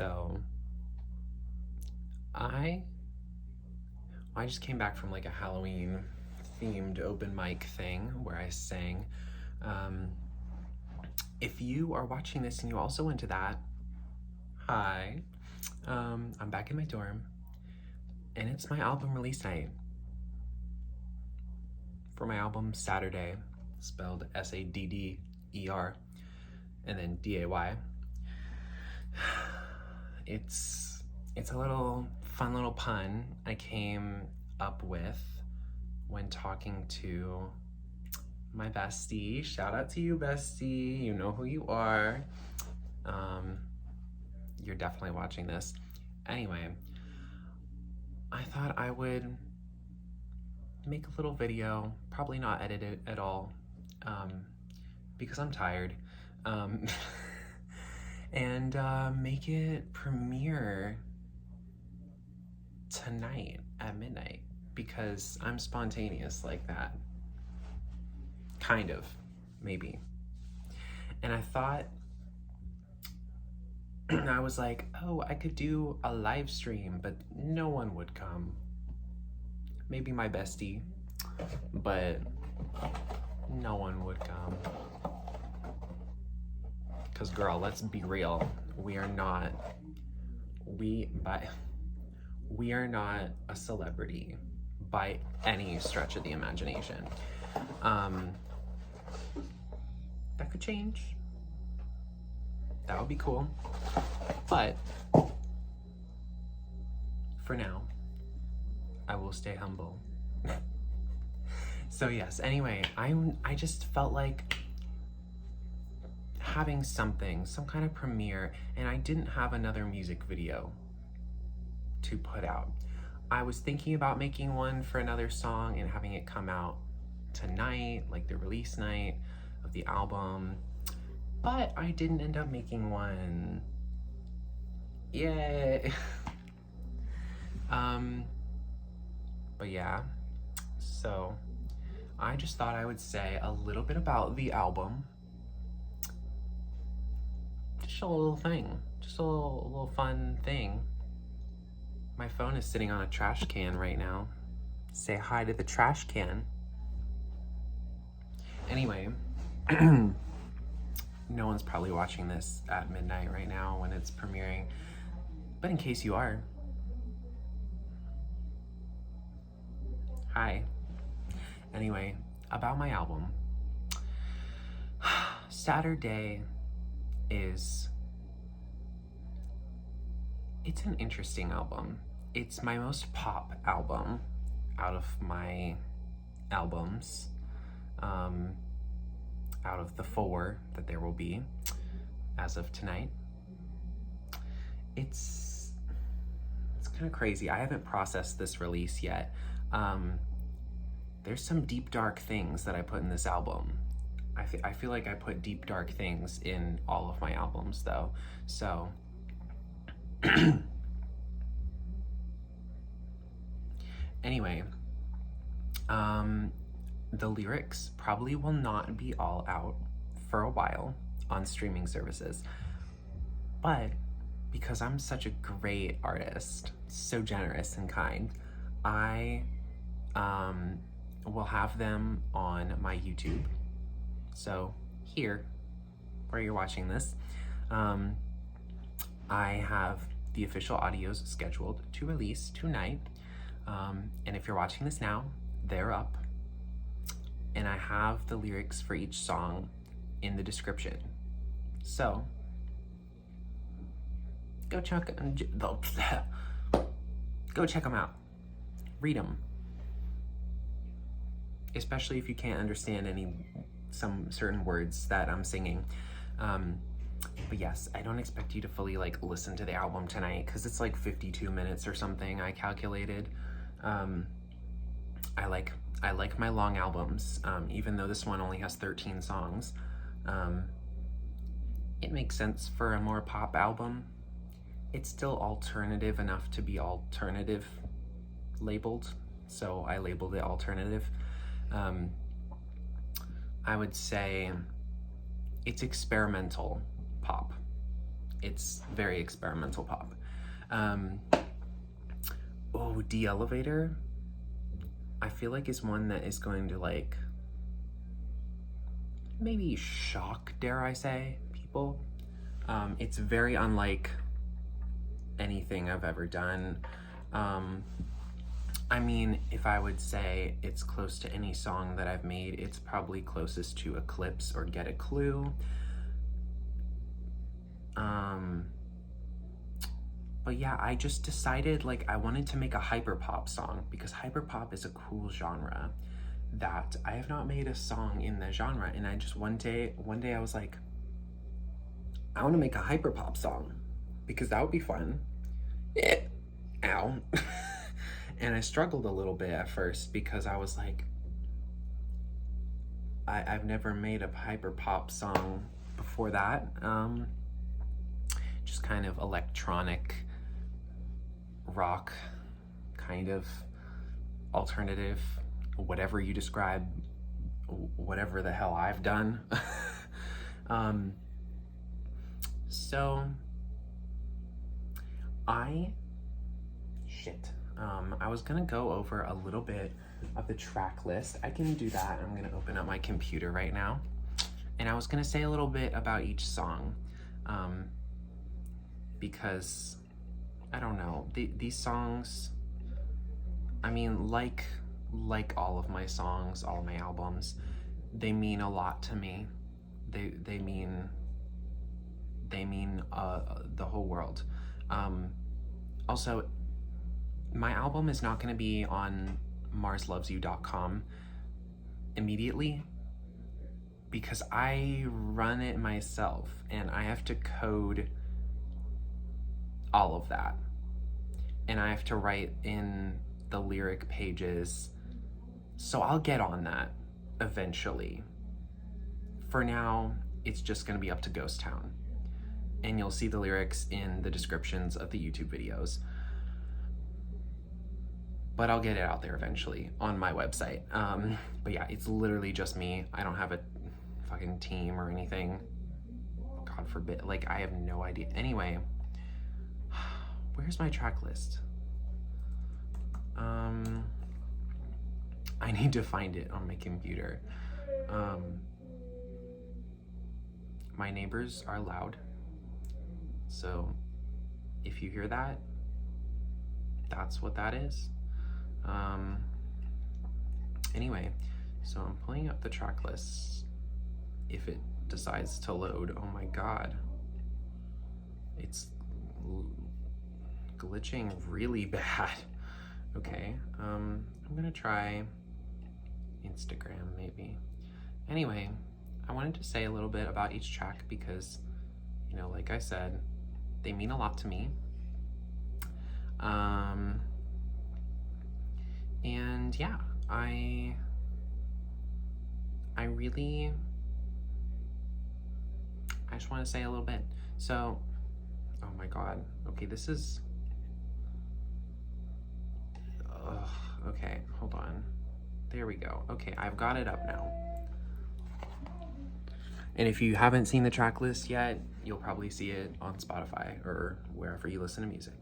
So I just came back from like a Halloween themed open mic thing where I sang. If you are watching this and you also went to that, hi. I'm back in my dorm and it's my album release night for my album Saturday, spelled Sadder, and then Day. It's a little fun little pun I came up with when talking to my bestie. Shout out to you, bestie. You know who you are. You're definitely watching this. Anyway, I thought I would make a little video, probably not edit it at all, because I'm tired, and make it premiere tonight at midnight, because I'm spontaneous like that. Kind of, maybe. And I thought, I was like, oh, I could do a live stream, but no one would come. Maybe my bestie, but no one would come. Because girl, let's be real. We are not a celebrity by any stretch of the imagination. That could change. That would be cool. But for now, I will stay humble. So yes, anyway, I just felt like having some kind of premiere, and I didn't have another music video to put out. I was thinking about making one for another song and having it come out tonight, like the release night of the album, but I didn't end up making one. Yay. But yeah, so I just thought I would say a little bit about the album. Just a little thing, just a little fun thing. My phone is sitting on a trash can right now. Say hi to the trash can. Anyway, no one's probably watching this at midnight right now when it's premiering, but in case you are, hi. Anyway, about my album. Saturday it's an interesting album. It's my most pop album out of my albums, out of the 4 that there will be as of tonight. It's kind of crazy. I haven't processed this release yet. There's some deep, dark things that I put in this album. I feel like I put deep, dark things in all of my albums, though. So, anyway, the lyrics probably will not be all out for a while on streaming services, but because I'm such a great artist, so generous and kind, I will have them on my YouTube. So here, where you're watching this, I have the official audios scheduled to release tonight. And if you're watching this now, they're up. And I have the lyrics for each song in the description. So go check them out. Read them. Especially if you can't understand some certain words that I'm singing. But yes, I don't expect you to fully like listen to the album tonight because it's like 52 minutes or something I calculated. I like my long albums, even though this one only has 13 songs. It makes sense for a more pop album. It's still alternative enough to be alternative labeled, so I labeled it alternative. I would say it's experimental pop. It's very experimental pop. Oh, De-Elevator, I feel like is one that is going to like maybe shock, dare I say, people. It's very unlike anything I've ever done. I mean, if I would say it's close to any song that I've made, it's probably closest to Eclipse or Get a Clue. But yeah, I just decided like I wanted to make a hyperpop song because hyperpop is a cool genre that I have not made a song in the genre. And I just one day I was like, I want to make a hyperpop song because that would be fun. Ow. And I struggled a little bit at first because I was like, I've never made a hyperpop song before that. Just kind of electronic rock, kind of alternative, whatever you describe, whatever the hell I've done. So I was gonna go over a little bit of the track list. I can do that. I'm gonna open up my computer right now. And I was gonna say a little bit about each song, because I don't know, these songs, I mean, like all of my songs, all of my albums, they mean a lot to me. They mean the whole world. Also, my album is not going to be on marslovesyou.com immediately because I run it myself and I have to code all of that. And I have to write in the lyric pages. So I'll get on that eventually. For now, it's just going to be up to Ghost Town. And you'll see the lyrics in the descriptions of the YouTube videos. But I'll get it out there eventually on my website. But yeah, it's literally just me. I don't have a fucking team or anything. God forbid. Like, I have no idea. Anyway, where's my track list? I need to find it on my computer. My neighbors are loud. So if you hear that, that's what that is. Anyway, so I'm pulling up the track list. If it decides to load, oh my God, it's glitching really bad. Okay, I'm gonna try Instagram maybe. Anyway, I wanted to say a little bit about each track because, you know, like I said, they mean a lot to me. And yeah, I just want to say a little bit. So, oh my God. Okay, this is, okay, hold on. There we go. Okay, I've got it up now. And if you haven't seen the track list yet, you'll probably see it on Spotify or wherever you listen to music.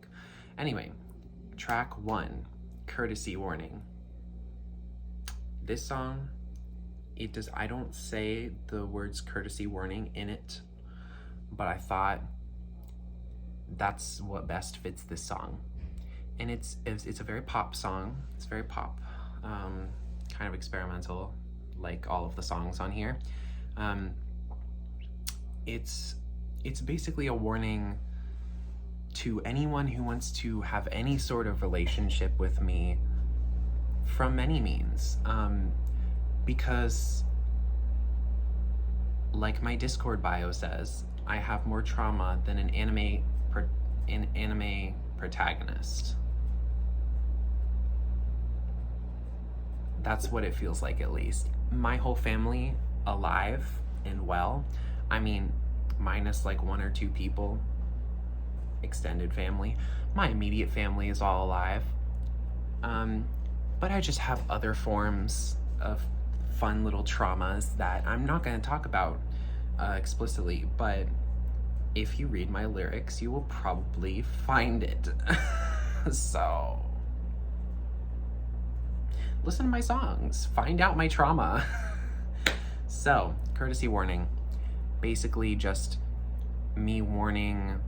Anyway, track 1, Courtesy Warning. This song, I don't say the words courtesy warning in it, but I thought that's what best fits this song. And it's a very pop song. It's very pop, kind of experimental, like all of the songs on here. It's basically a warning to anyone who wants to have any sort of relationship with me from any means, because like my Discord bio says, I have more trauma than an anime protagonist. That's what it feels like, at least. My whole family alive and well. I mean, minus like 1 or 2 people, extended family. My immediate family is all alive. But I just have other forms of fun little traumas that I'm not going to talk about explicitly, but if you read my lyrics, you will probably find it. So, listen to my songs, find out my trauma. So, courtesy warning. Basically just me warning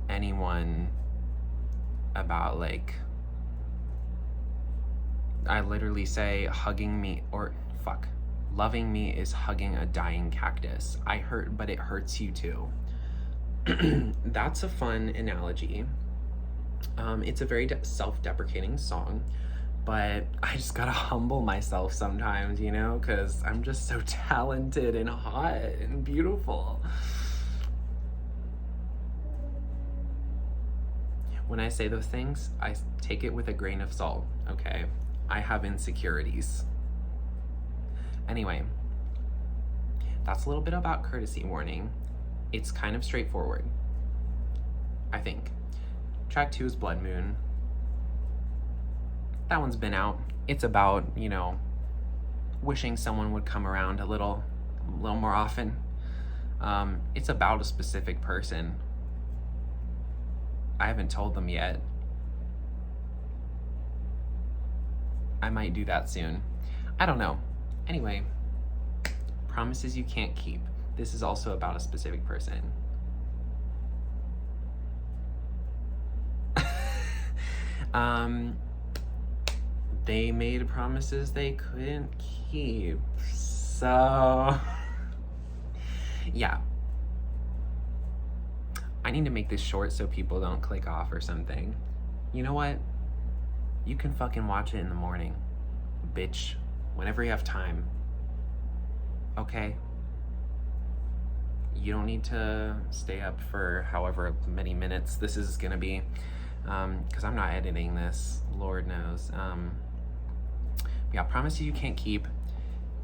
anyone about, like, I literally say hugging me, or fuck, loving me is hugging a dying cactus. I hurt, but it hurts you too. That's a fun analogy. It's a very self-deprecating song, but I just gotta humble myself sometimes, you know, because I'm just so talented and hot and beautiful. When I say those things, I take it with a grain of salt, okay? I have insecurities. Anyway, that's a little bit about courtesy warning. It's kind of straightforward, I think. Track 2 is Blood Moon. That one's been out. It's about, you know, wishing someone would come around a little more often. It's about a specific person. I haven't told them yet. I might do that soon. I don't know. Anyway, Promises You Can't Keep. This is also about a specific person. They made promises they couldn't keep. So, yeah. I need to make this short so people don't click off or something. You know what? You can fucking watch it in the morning, bitch, whenever you have time. Okay? You don't need to stay up for however many minutes this is gonna be, because I'm not editing this, Lord knows. Yeah, Promise You Can't Keep.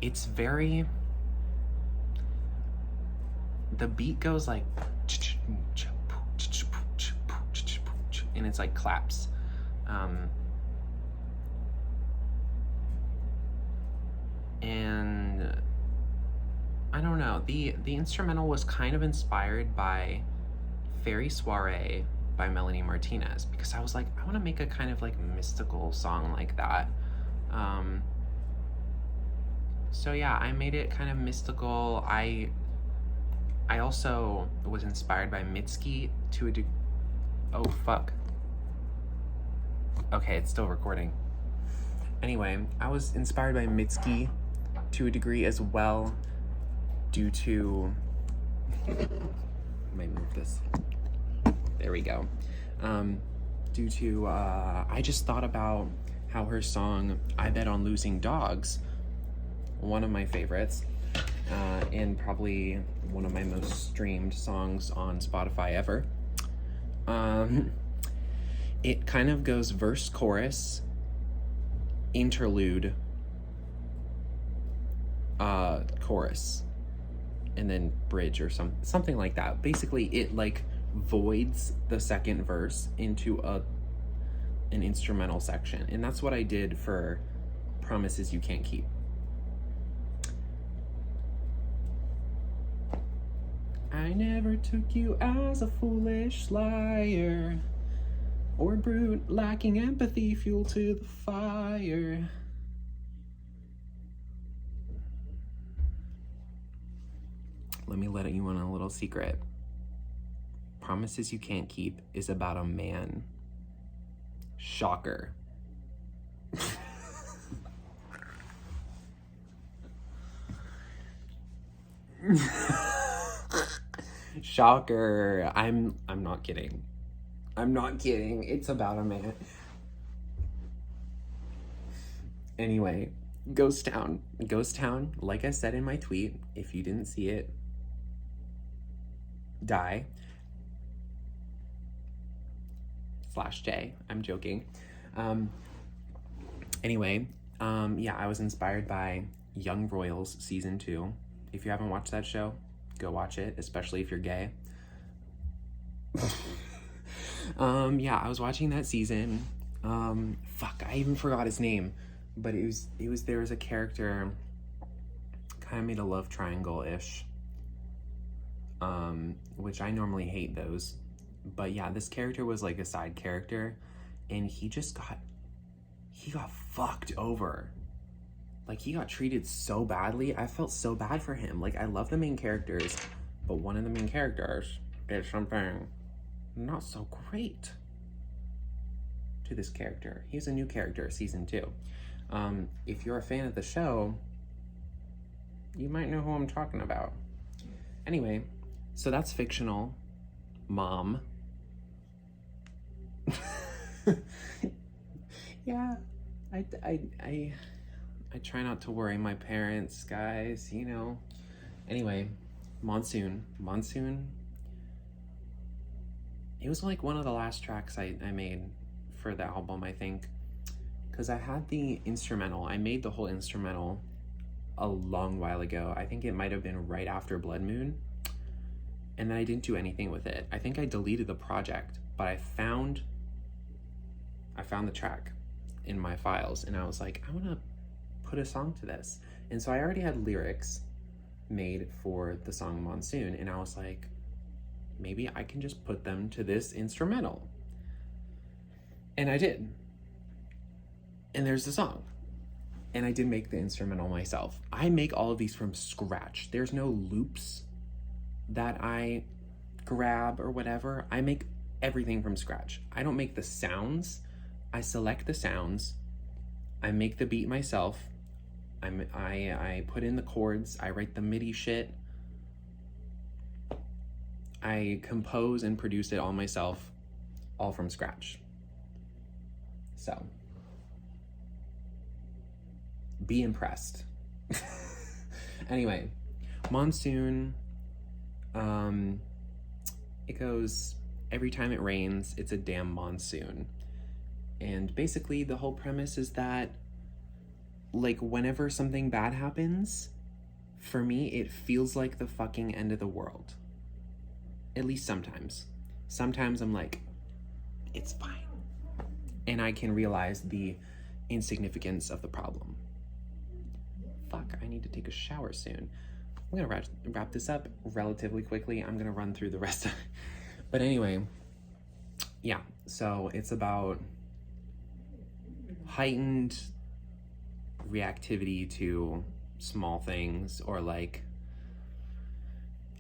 It's very, the beat goes like, and it's like claps. And I don't know, the instrumental was kind of inspired by Fairy Soiree by Melanie Martinez, because I was like, I want to make a kind of like mystical song like that. So yeah, I made it kind of mystical. I also was inspired by Mitski to a oh fuck. Okay, it's still recording. Anyway, I was inspired by Mitski to a degree as well, due to, I might move this. There we go. Due to, I just thought about how her song, I Bet on Losing Dogs, one of my favorites, and probably one of my most streamed songs on Spotify ever. It kind of goes verse, chorus, interlude, chorus, and then bridge or something like that. Basically, it like voids the second verse into an instrumental section, and that's what I did for Promises You Can't Keep. I never took you as a foolish liar, or brute lacking empathy, fuel to the fire. Let me let you in a little secret. Promises You Can't Keep is about a man. Shocker. Shocker. I'm not kidding. I'm not kidding. It's about a man. Anyway, Ghost Town. Ghost Town, like I said in my tweet, if you didn't see it, die. /J. I'm joking. Anyway, yeah, I was inspired by Young Royals season 2. If you haven't watched that show, go watch it, especially if you're gay. Yeah, I was watching that season. Fuck, I even forgot his name, but it was there was a character kind of made a love triangle-ish. which I normally hate those. But yeah, this character was like a side character, and he got fucked over. Like, he got treated so badly. I felt so bad for him. Like, I love the main characters, but one of the main characters did something not so great to this character. He's a new character, season 2. If you're a fan of the show, you might know who I'm talking about. Anyway, so that's fictional mom. Yeah, I try not to worry my parents, guys, you know. Anyway, Monsoon. It was like one of the last tracks I made for the album, I think. Because I had the instrumental. I made the whole instrumental a long while ago. I think it might have been right after Blood Moon. And then I didn't do anything with it. I think I deleted the project, but I found the track in my files, and I was like, I want to put a song to this. And so I already had lyrics made for the song Monsoon, and I was like, maybe I can just put them to this instrumental. And I did. And there's the song. And I did make the instrumental myself. I make all of these from scratch. There's no loops that I grab or whatever. I make everything from scratch. I don't make the sounds. I select the sounds. I make the beat myself. I put in the chords. I write the MIDI shit. I compose and produce it all myself, all from scratch. So, be impressed. Anyway, Monsoon, it goes, every time it rains, it's a damn monsoon. And basically the whole premise is that, like, whenever something bad happens, for me, it feels like the fucking end of the world. At least sometimes. Sometimes I'm like, it's fine. And I can realize the insignificance of the problem. Fuck, I need to take a shower soon. I'm gonna wrap this up relatively quickly. I'm gonna run through the rest of it. But anyway, yeah, so it's about heightened reactivity to small things, or like,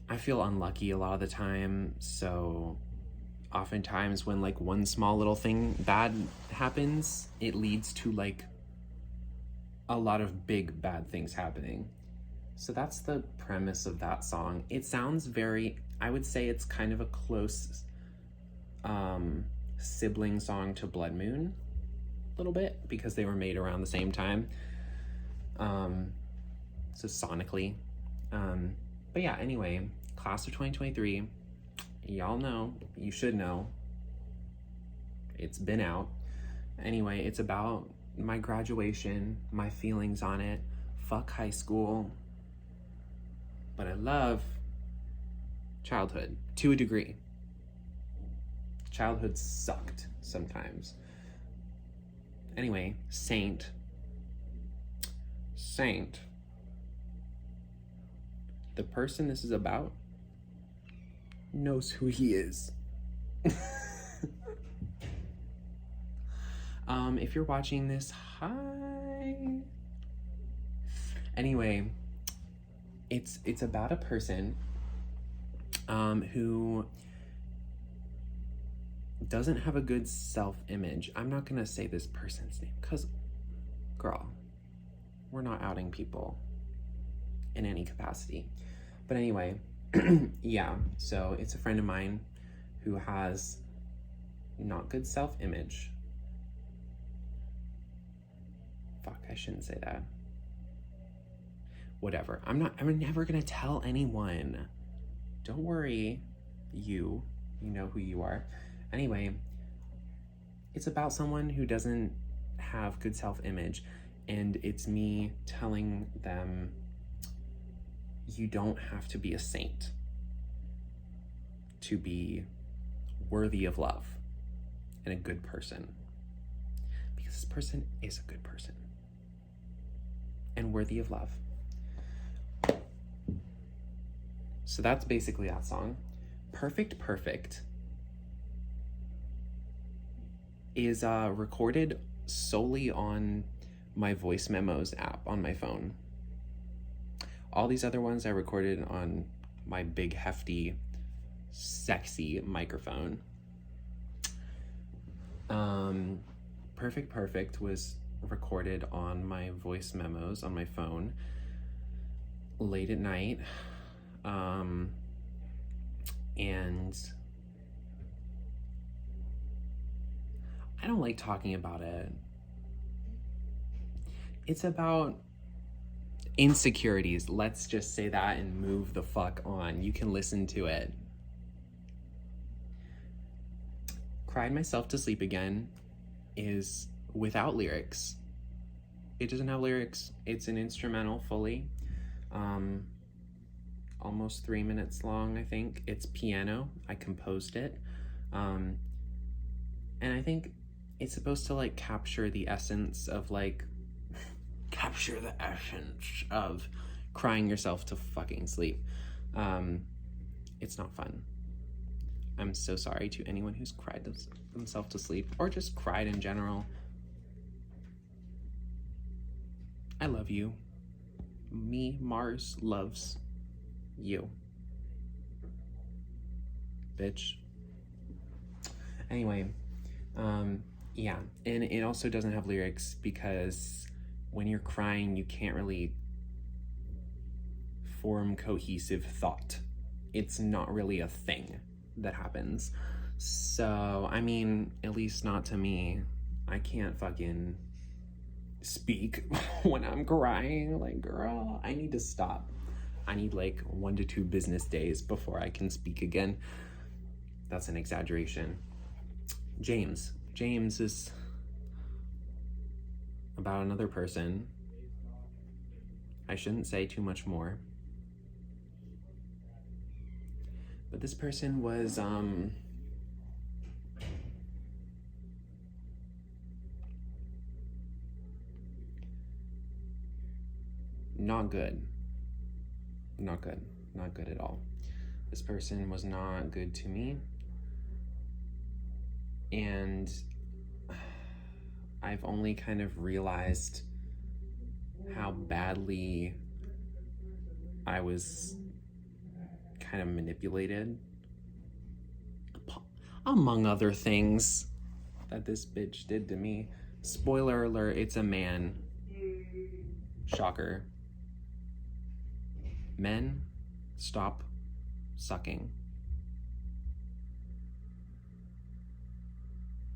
I feel unlucky a lot of the time, so oftentimes when like one small little thing bad happens, it leads to like a lot of big bad things happening. So that's the premise of that song. It sounds very, I would say it's kind of a close sibling song to Blood Moon, a little bit, because they were made around the same time. So sonically. But yeah, anyway, class of 2023, y'all know, you should know, it's been out. Anyway, it's about my graduation, my feelings on it, fuck high school, but I love childhood to a degree. Childhood sucked sometimes. Anyway, Saint. The person this is about knows who he is. If you're watching this, hi. Anyway, it's about a person who doesn't have a good self-image. I'm not gonna say this person's name, because, girl, we're not outing people in any capacity. But anyway, yeah, so it's a friend of mine who has not good self-image. Fuck, I shouldn't say that. Whatever. I'm never gonna tell anyone. Don't worry, you know who you are. Anyway, it's about someone who doesn't have good self-image, and it's me telling them, you don't have to be a saint to be worthy of love and a good person, because this person is a good person and worthy of love. So that's basically that song. Perfect Perfect is recorded solely on my voice memos app on my phone. All these other ones I recorded on my big, hefty, sexy microphone. Perfect Perfect was recorded on my voice memos on my phone late at night. And I don't like talking about it. It's about insecurities. Let's just say that and move the fuck on. You can listen to it. Cried Myself to Sleep Again is without lyrics. It doesn't have lyrics. It's an instrumental fully. Almost 3 minutes long, I think. It's piano. I composed it. And I think it's supposed to like capture the essence of capture the essence of crying yourself to fucking sleep. It's not fun. I'm so sorry to anyone who's cried themselves to sleep or just cried in general. I love you. Me, Mars, loves you. Bitch. Anyway, yeah, and it also doesn't have lyrics because when you're crying, you can't really form cohesive thought. It's not really a thing that happens. So, I mean, at least not to me. I can't fucking speak when I'm crying. Like, girl, I need to stop. I need like 1 to 2 business days before I can speak again. That's an exaggeration. James is about another person. I shouldn't say too much more. But this person was not good. Not good at all. This person was not good to me. And I've only kind of realized how badly I was kind of manipulated, among other things that this bitch did to me. Spoiler alert, it's a man. Shocker. Men, stop sucking.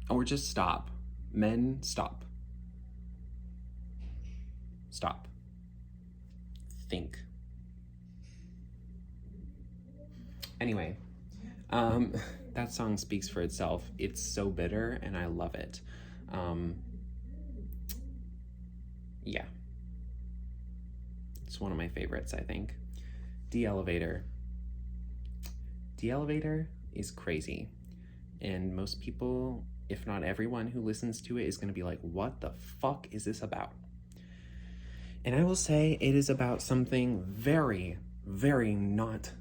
Or just stop. Men, stop. Stop. Think. Anyway, that song speaks for itself. It's so bitter and I love it. Yeah. It's one of my favorites, I think. De-Elevator. De-Elevator is crazy. And most people, if not everyone who listens to it, is going to be like, what the fuck is this about? And I will say it is about something very, very not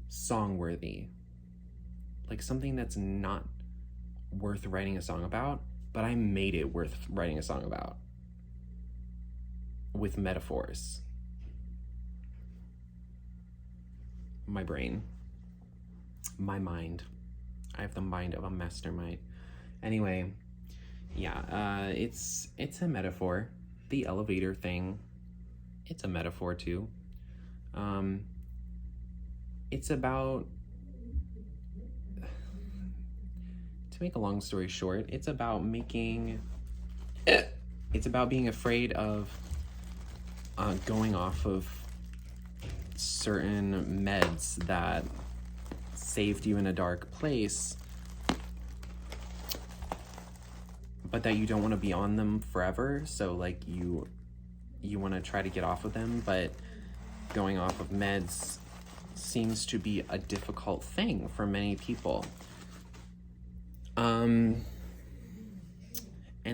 song-worthy. Like something that's not worth writing a song about, but I made it worth writing a song about. With metaphors. My brain. My mind. I have the mind of a mastermind. Anyway, yeah, it's a metaphor. The elevator thing, it's a metaphor too. It's about, to make a long story short, it's about being afraid of going off of certain meds that saved you in a dark place, but that you don't want to be on them forever. So like you want to try to get off of them, but going off of meds seems to be a difficult thing for many people. And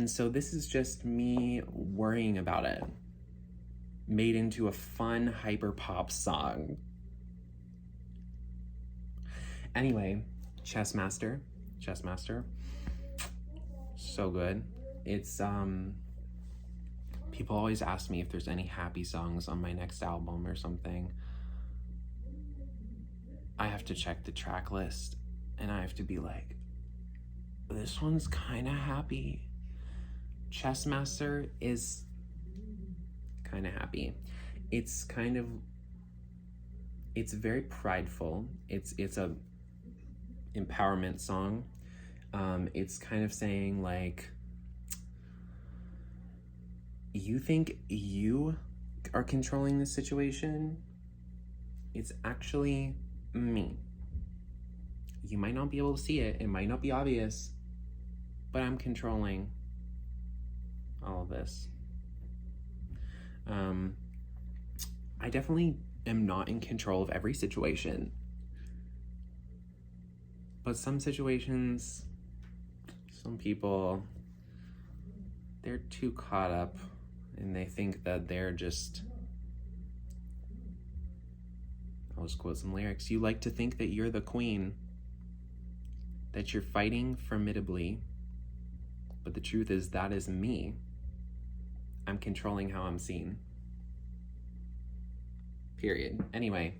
so this is just me worrying about it, made into a fun hyper pop song. Anyway, Chessmaster. So good. It's, people always ask me if there's any happy songs on my next album or something. I have to check the track list and I have to be like, this one's kind of happy. Chessmaster is kind of happy. It's very prideful. It's a empowerment song. It's kind of saying like, you think you are controlling the situation? It's actually me. You might not be able to see it. It might not be obvious, but I'm controlling all of this. I definitely am not in control of every situation, but some situations, some people, they're too caught up and they think that they're just, I'll just quote some lyrics. You like to think that you're the queen, that you're fighting formidably, but the truth is that is me. I'm controlling how I'm seen. Period. Anyway,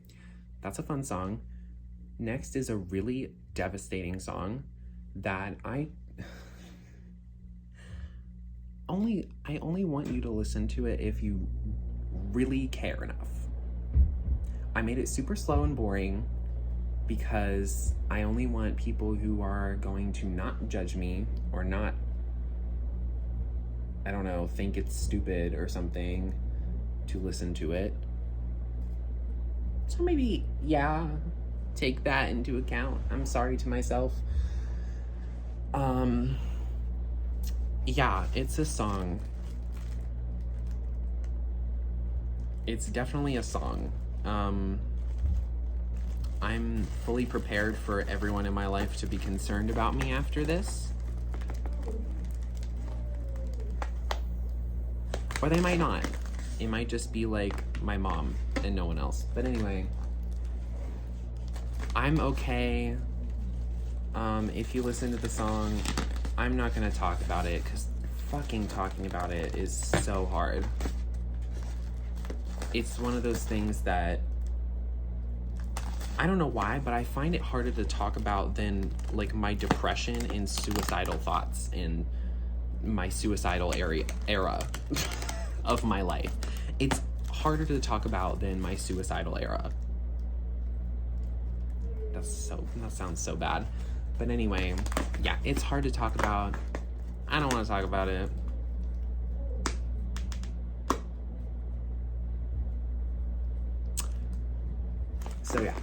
that's a fun song. Next is a really devastating song that I only want you to listen to it if you really care enough. I made it super slow and boring because I only want people who are going to not judge me or not, I don't know, think it's stupid or something to listen to it. So maybe, yeah, take that into account. I'm sorry to myself. Yeah, it's a song. It's definitely a song. I'm fully prepared for everyone in my life to be concerned about me after this. Or they might not. It might just be like my mom and no one else. But anyway, I'm okay. If you listen to the song, I'm not gonna talk about it because fucking talking about it is so hard. It's one of those things that I don't know why, but I find it harder to talk about than like my depression and suicidal thoughts in my suicidal era of my life. It's harder to talk about than my suicidal era. That sounds so bad. But anyway, yeah, it's hard to talk about. I don't want to talk about it. So yeah,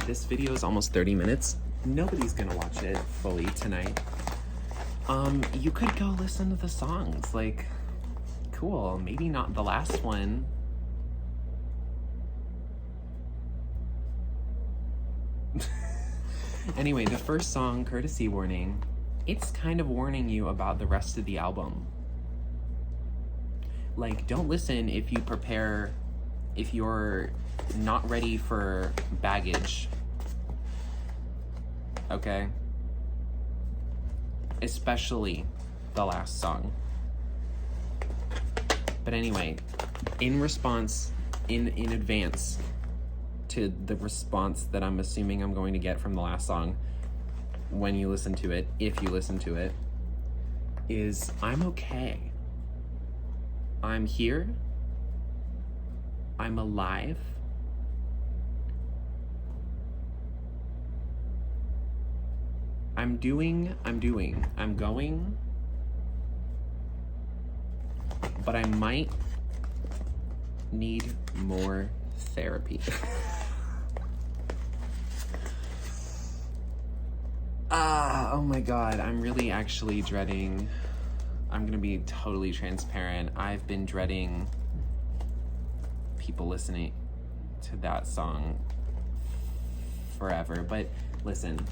this video is almost 30 minutes. Nobody's gonna watch it fully tonight. You could go listen to the songs, like, cool, maybe not the last one. Anyway, the first song, Courtesy Warning, it's kind of warning you about the rest of the album. Like, don't listen if you're not ready for baggage. Okay? Especially the last song. But anyway, in response, in advance to the response that I'm assuming I'm going to get from the last song when you listen to it, if you listen to it, is I'm okay. I'm here. I'm alive. I'm going, but I might need more therapy. Oh my God, I'm really actually dreading, I'm gonna be totally transparent. I've been dreading people listening to that song forever, but listen,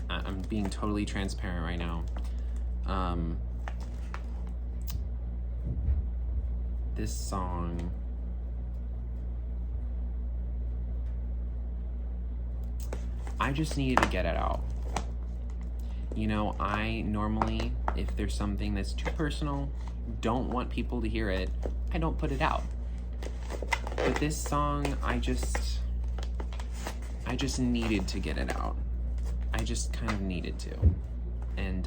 I'm being totally transparent right now. This song I just needed to get it out. You know, I normally, if there's something that's too personal, don't want people to hear it, I don't put it out. But this song, I just needed to get it out. I just kind of needed to. And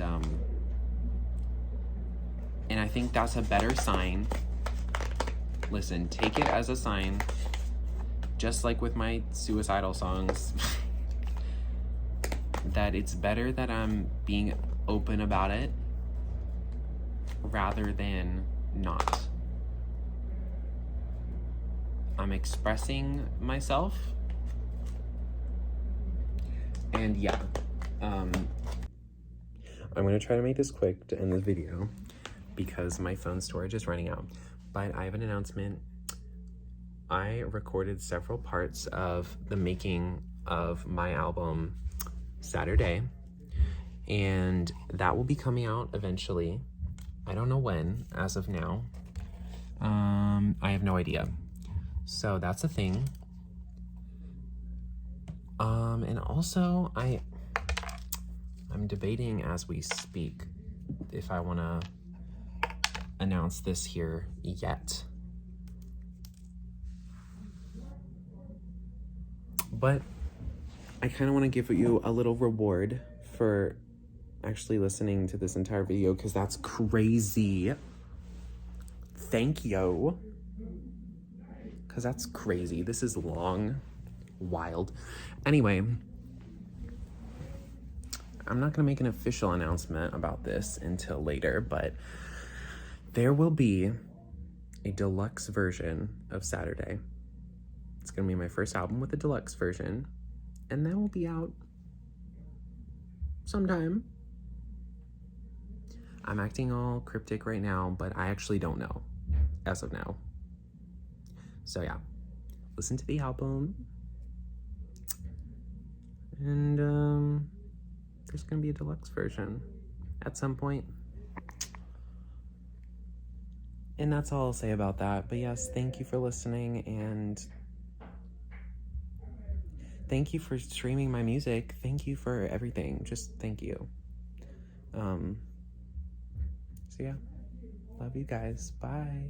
I think that's a better sign. Listen, take it as a sign, just like with my suicidal songs, that it's better that I'm being open about it rather than not. I'm expressing myself. And yeah, I'm gonna try to make this quick to end the video because my phone storage is running out. But I have an announcement. I recorded several parts of the making of my album Saturday, and that will be coming out eventually. I don't know when, as of now. I have no idea. So that's a thing. And also I'm debating as we speak if I want to announce this here yet. But I kind of want to give you a little reward for actually listening to this entire video, because that's crazy. Thank you. Because that's crazy. This is long, wild. Anyway, I'm not going to make an official announcement about this until later, but there will be a deluxe version of Saturday. It's going to be my first album with a deluxe version, and that will be out sometime. I'm acting all cryptic right now, but I actually don't know as of now. So yeah, listen to the album, and there's gonna be a deluxe version at some point. And that's all I'll say about that. But yes, thank you for listening, and thank you for streaming my music. Thank you for everything. Just thank you. So yeah, love you guys. Bye.